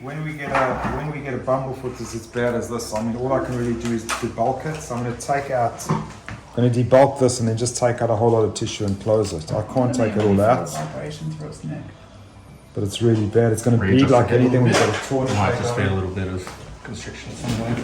we get a bumblefoot that's as bad as this, I mean, all I can really do is debulk it. So I'm going to debulk this and then just take out a whole lot of tissue and close it. I can't take it all out. Vibration through its neck. But it's really bad. It's going to bleed like anything we've got a torn. Might just be a little bit of constriction somewhere.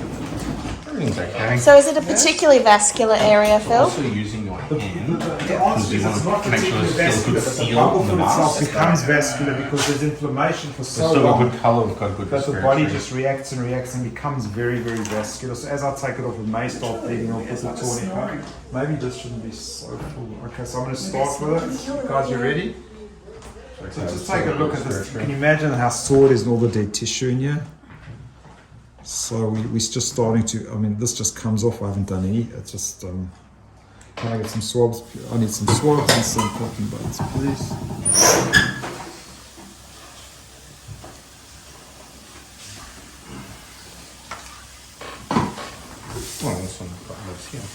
Everything's okay. So is it a particularly vascular area, Phil? Also using your hand. The answer is it's not particularly vascular, but the bumblefoot itself becomes vascular because there's inflammation for so Still long. got good colour, we've got good That the respiratory. body just reacts and becomes very, very vascular. So as I take it off, it may start bleeding. I'll put the tourniquet. Maybe this shouldn't be so full. Okay, so I'm going to start with it. Guys, you ready? So just take a look at this. Can you imagine how sore it is and all the dead tissue in here? So we're just starting to, I mean, this just comes off. I haven't done any. It's just, can I get some swabs? I need some swabs and some cotton buds, please. Well, this one I've got those here.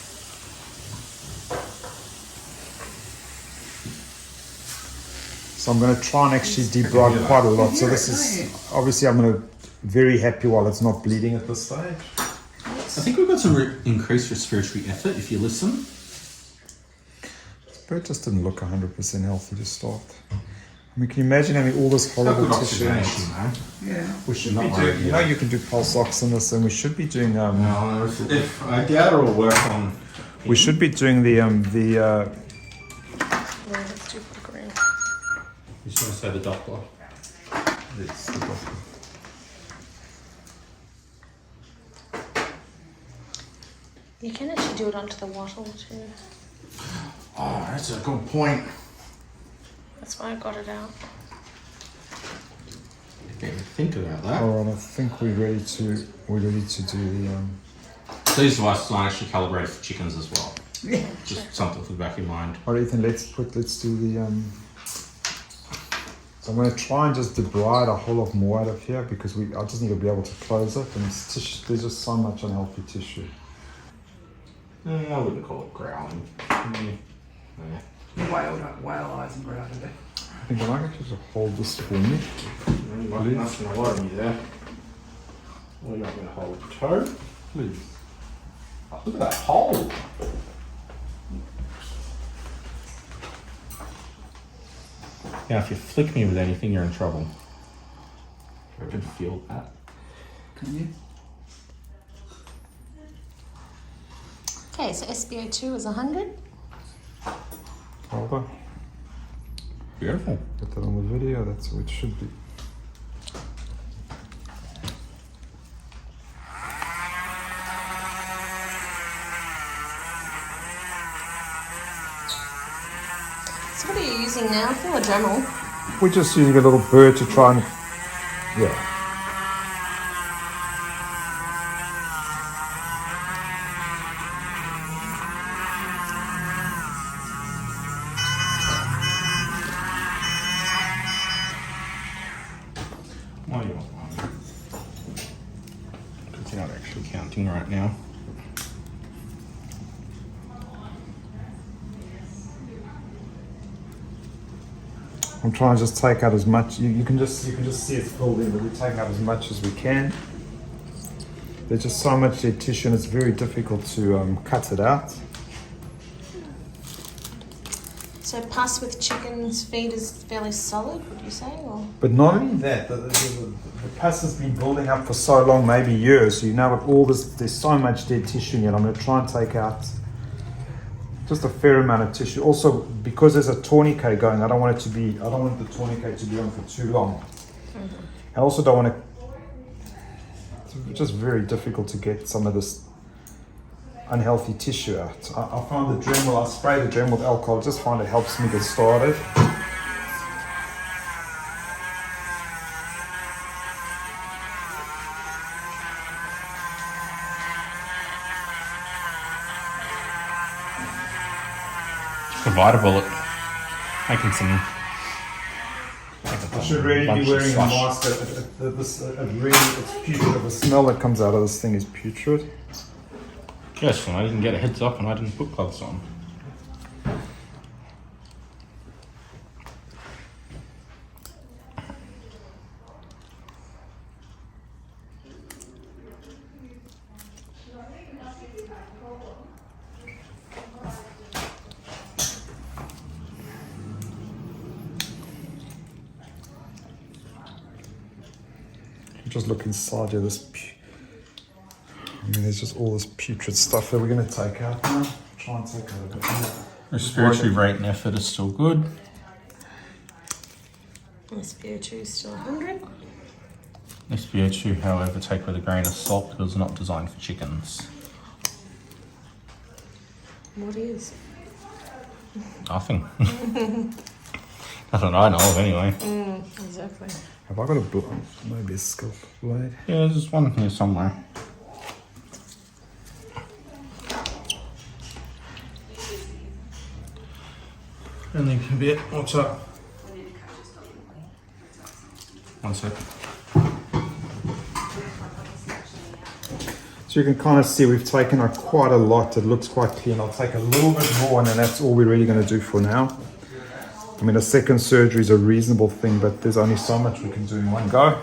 So I'm going to try and actually debride quite a lot. So this is, obviously I'm going to very happy while it's not bleeding at this stage. I think we've got some increased respiratory effort if you listen. This bird just didn't look 100% healthy to start. I mean, can you imagine having all this horrible tissue? Yeah. We should be doing, you know, you can do pulse ox in this, and we should be doing, No, if I doubt it'll work on. we should be doing the Yeah, let's do the green. You just want to say the Doppler. You can actually do it onto the wattle too. Oh, that's a good point. That's why I got it out. Didn't think about that. All right, I think we're ready to do the These devices aren't actually calibrated for chickens as well. Yeah. Just something to the back of your mind. What do you think? Let's do the So I'm going to try and just debride a whole lot more out of here because I just need to be able to close it, and it's there's just so much unhealthy tissue. I wouldn't call it growling. Yeah. Whale eyes and ground today. I think I'd like you to hold this for me. Nothing to worry there. Well, you're not going to hold the toe. Please. Oh, look at that hole. Now, if you flick me with anything, you're in trouble. I can feel that. Can you? Okay, so SBO2 is 100. Hold on. Beautiful. Put that on the video. That's what it should be. So what are you using now? Phil, a Dremel? We're just using a little bird to try and, yeah. Well, you're not because you're not actually counting right now. I'm trying to just take out as much. You can just see it's filled in, but we're taking out as much as we can. There's just so much dead tissue, and it's very difficult to cut it out. So pus with chicken's feed is fairly solid, would you say? Or? But not only that, the pus has been building up for so long, maybe years. So you know, with all this, there's so much dead tissue in it. I'm going to try and take out just a fair amount of tissue. Also, because there's a tourniquet going, I don't want the tourniquet to be on for too long. Mm-hmm. I also don't want to. It's just very difficult to get some of this unhealthy tissue out. I find the Dremel, I spray the Dremel with alcohol, just find it helps me get started. Provide a bullet. Making some. I should really be wearing a mask. It's putrid. The smell that comes out of this thing is putrid. Yes, and I didn't get a heads up and I didn't put gloves on. just look inside here. There's just all this putrid stuff that we're going to take out now. Try and take out a bit more. Respiratory rate and effort is still good. SpO2 is still 100. SpO2, however, take with a grain of salt because it's not designed for chickens. What is? Nothing. Nothing I know of, anyway. Exactly. Have I got a maybe a scalpel blade? Yeah, there's one here somewhere. And then a bit. What's up? One sec. So you can kind of see we've taken out quite a lot. It looks quite clean. I'll take a little bit more, and then that's all we're really going to do for now. I mean, a second surgery is a reasonable thing, but there's only so much we can do in one go.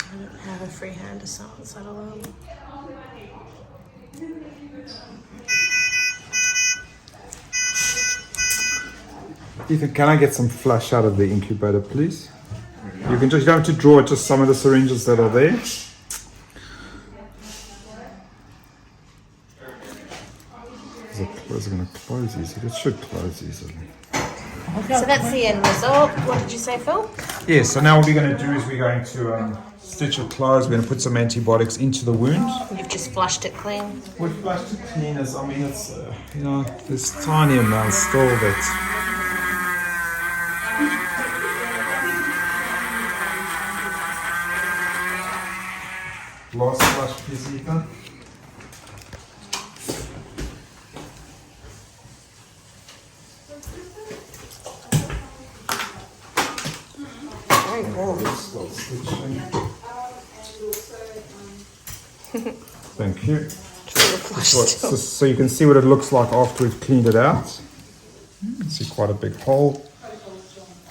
I don't have a free hand to silence that alarm. Ethan, can I get some flush out of the incubator, please? You don't have to draw it, just some of the syringes that are there. Is it going to close easily? It should close easily. So that's the end result. What did you say, Phil? Yeah, so now what we're going to do is we're going to stitch it closed. We're going to put some antibiotics into the wound. You've just flushed it clean. We've flushed it clean as, I mean, it's, there's tiny amounts still that... Last flush, please, Ethan. Very warm. Start stitching. Thank you. So you can see what it looks like after we've cleaned it out. You can see quite a big hole.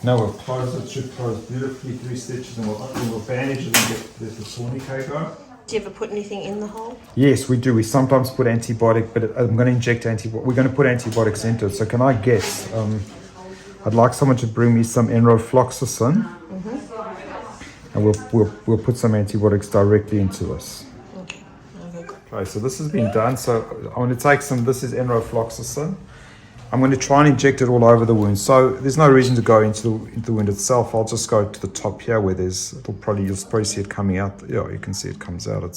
Now we'll close it. Should close beautifully. 3 stitches, and we'll bandage it and get the tourniquet going. Do you ever put anything in the hole? Yes, we do. We sometimes put antibiotic, but I'm going to inject antibiotic. We're going to put antibiotics into it. So can I guess? I'd like someone to bring me some enrofloxacin, and we'll put some antibiotics directly into this. Okay. Okay, so this has been done. So I'm going to take some. This is enrofloxacin. I'm going to try and inject it all over the wound. So there's no reason to go into the wound itself. I'll just go to the top here where you'll probably see it coming out. Yeah, you can see it comes out. And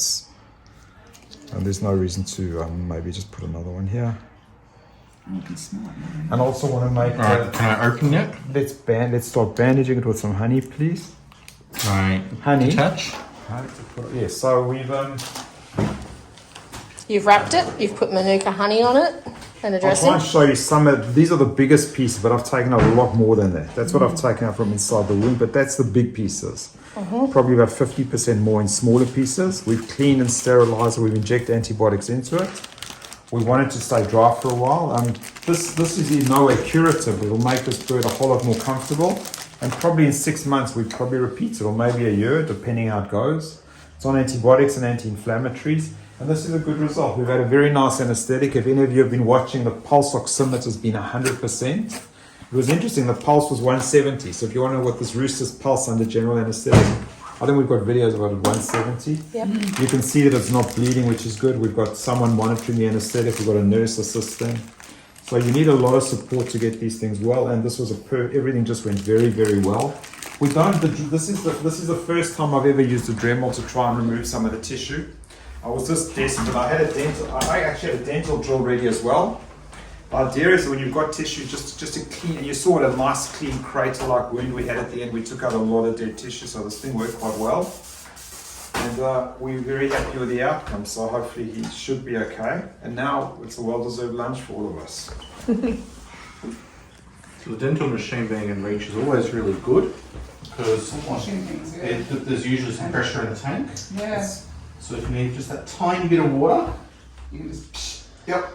there's no reason to maybe just put another one here. You can smell it. And I also want to make. Alright, can I open it? Let's start bandaging it with some honey, please. Right. Honey. Touch. Yeah. So we've You've wrapped it. You've put Manuka honey on it and a I'll dressing. try and show you some of these are the biggest pieces, but I've taken out a lot more than that. That's what I've taken out from inside the wound, but that's the big pieces. Probably about 50% more in smaller pieces. We've cleaned and sterilized it. We've injected antibiotics into it. We want it to stay dry for a while. This is in no way curative. It'll make this bird a whole lot more comfortable. And probably in 6 months, we'd probably repeat it, or maybe a year, depending how it goes. It's on antibiotics and anti-inflammatories. And this is a good result. We've had a very nice anesthetic. If any of you have been watching, the pulse oximeter has been 100%. It was interesting, the pulse was 170. So if you want to know what this rooster's pulse under general anesthetic, I think we've got videos about it, 170. Yep. You can see that it's not bleeding, which is good. We've got someone monitoring the anesthetic. We've got a nurse assisting. So you need a lot of support to get these things well. And this was everything just went very, very well. This is the first time I've ever used a Dremel to try and remove some of the tissue. I was just desperate. I actually had a dental drill ready as well. The idea is that when you've got tissue, just to clean, and you saw what a nice clean crater-like wound we had at the end. We took out a lot of dead tissue, so this thing worked quite well. And we're very happy with the outcome, so hopefully he should be okay. And now it's a well-deserved lunch for all of us. So the dental machine being in reach is always really good because there's usually some pressure in the tank. Yeah. So if you need just that tiny bit of water, You can just. yep.